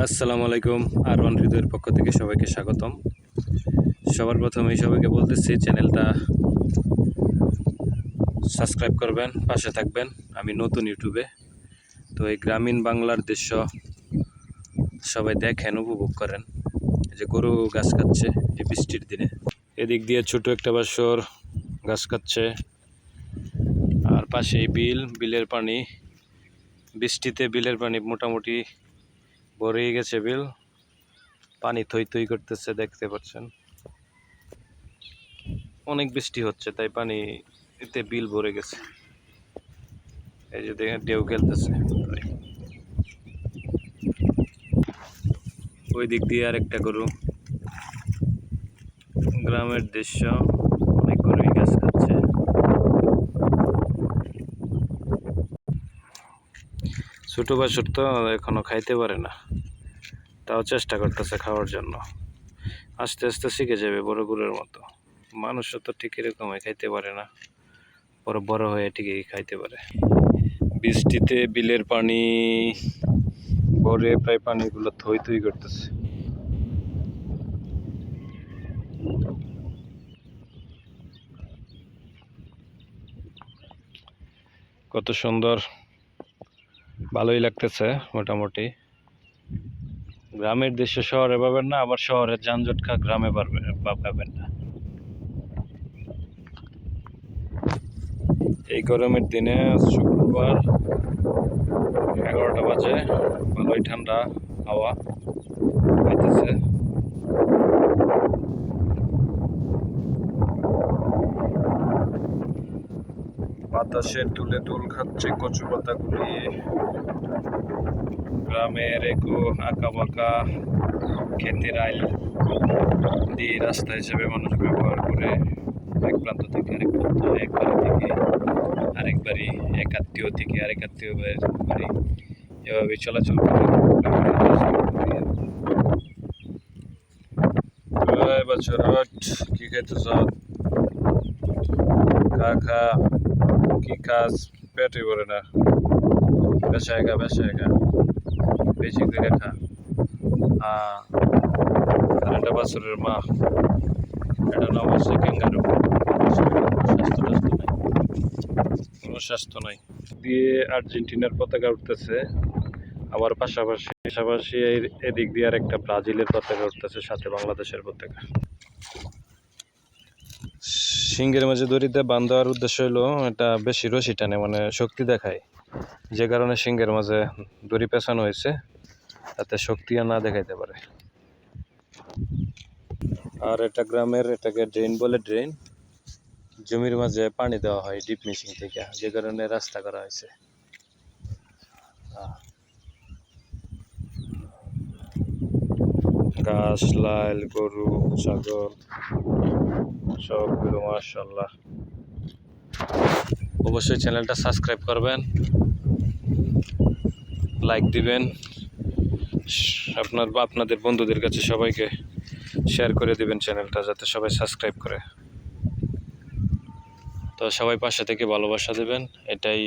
আসসালামু আলাইকুম। আর1 হৃদয়ের পক্ষ থেকে সবাইকে স্বাগতম। সবার প্রথমেই সবাইকে বলতেছি চ্যানেলটা সাবস্ক্রাইব করবেন, পাশে থাকবেন। আমি নতুন ইউটিউবে, তো এই গ্রামীণ বাংলার দৃশ্য সবাই দেখেন, উপভোগ করেন। এই যে গরু গাছ খাচ্ছে এই বৃষ্টির দিনে, এদিক দিয়ে ছোট একটা বাছুর গাছ খাচ্ছে, আর পাশেই বিলের পানি। বৃষ্টিতে বিলের পানি মোটামুটি ভরেই গেছে, বিল পানি থই থই করতেছে, দেখতে পাচ্ছেন। অনেক বৃষ্টি হচ্ছে তাই পানি এতে বিল ভরে গেছে। এই যে দেখেন ঢেউ খেলতেছে। ওই দিক দিয়ে আরেকটা গরু। গ্রামের দৃশ্য, অনেক গরুই গাছ খাচ্ছে। ছোট বাছুর তো এখনো খাইতে পারে না, তাও চেষ্টা করতেছে খাওয়ার জন্য। আস্তে আস্তে শিখে যাবে বড় গরুর মতো। মানুষও তো ঠিক এরকমই, খাইতে পারে না, বড় হয়ে ঠিকই খাইতে পারে। বৃষ্টিতে বিলের পানি ভরে প্রায় পানিগুলো থই থই করতেছে। কত সুন্দর, ভালোই লাগতেছে মোটামুটি। গ্রামের দৃশ্য শহরে পাবেন না, আবার শহরের যানজট গ্রামে পাবেন না। এই গরমের দিনে শুক্রবার 11টা বাজে, ভালোই ঠান্ডা হাওয়া পাইতেছে। বাতাসে তুলে দোল খাচ্ছে কচু পাতাগুলি। গ্রামের একটু আঁকা বাঁকা ক্ষেতের আইল দিয়ে রাস্তা হিসেবে মানুষ ব্যবহার করে এক প্রান্ত থেকে আরেক প্রান্ত, এক বাড়ি থেকে আরেক বাড়ি, এক আত্মীয় থেকে আরেক আত্মীয় বাড়ি, এভাবে চলাচল করে। বছর কি খাইতেছ? খা, কি কাজ, পেটে ভরে না। বেসায় খা, বেশি করে খা। আর একটা বছরের মা, এটা নাম হচ্ছে ক্যাঙ্গারু। কোনো স্বাস্থ্য নাই। দিয়ে আর্জেন্টিনার পতাকা উঠতেছে, আবার পাশাপাশি এদিক দিয়ে আর একটা ব্রাজিলের পতাকা উঠতেছে, সাথে বাংলাদেশের পতাকা। সিংহের মাঝে দড়িতে বাঁধ দেওয়ার উদ্দেশ্য হলো এটা বেশি রশি টানে, মানে শক্তি দেখায়, যে কারণে সিংহের মাঝে দড়ি পেঁচানো হয়েছে, তাতে শক্তি না দেখাইতে পারে। আর এটা গ্রামের, এটাকে ড্রেন বলে। ড্রেন জমির মাঝে পানি দেওয়া হয় ডিপ মেশিন থেকে, যে কারণে রাস্তা করা হয়েছে। ঘাস, লাল, গরু, ছাগল সবগুলো মাশাআল্লাহ। অবশ্যই চ্যানেলটা সাবস্ক্রাইব করবেন, লাইক দিবেন, আপনাদের বন্ধুদের কাছে সবাইকে শেয়ার করে দিবেন চ্যানেলটা, যাতে সবাই সাবস্ক্রাইব করে। তো সবাই পাশে থেকে ভালোবাসা দেবেন, এটাই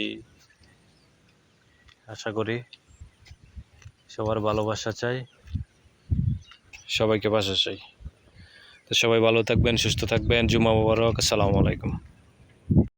আশা করি। সবার ভালোবাসা চাই, সবাইকে পাশে চাই। তো সবাই ভালো থাকবেন, সুস্থ থাকবেন। জুমা মুবারক। আসসালামু আলাইকুম।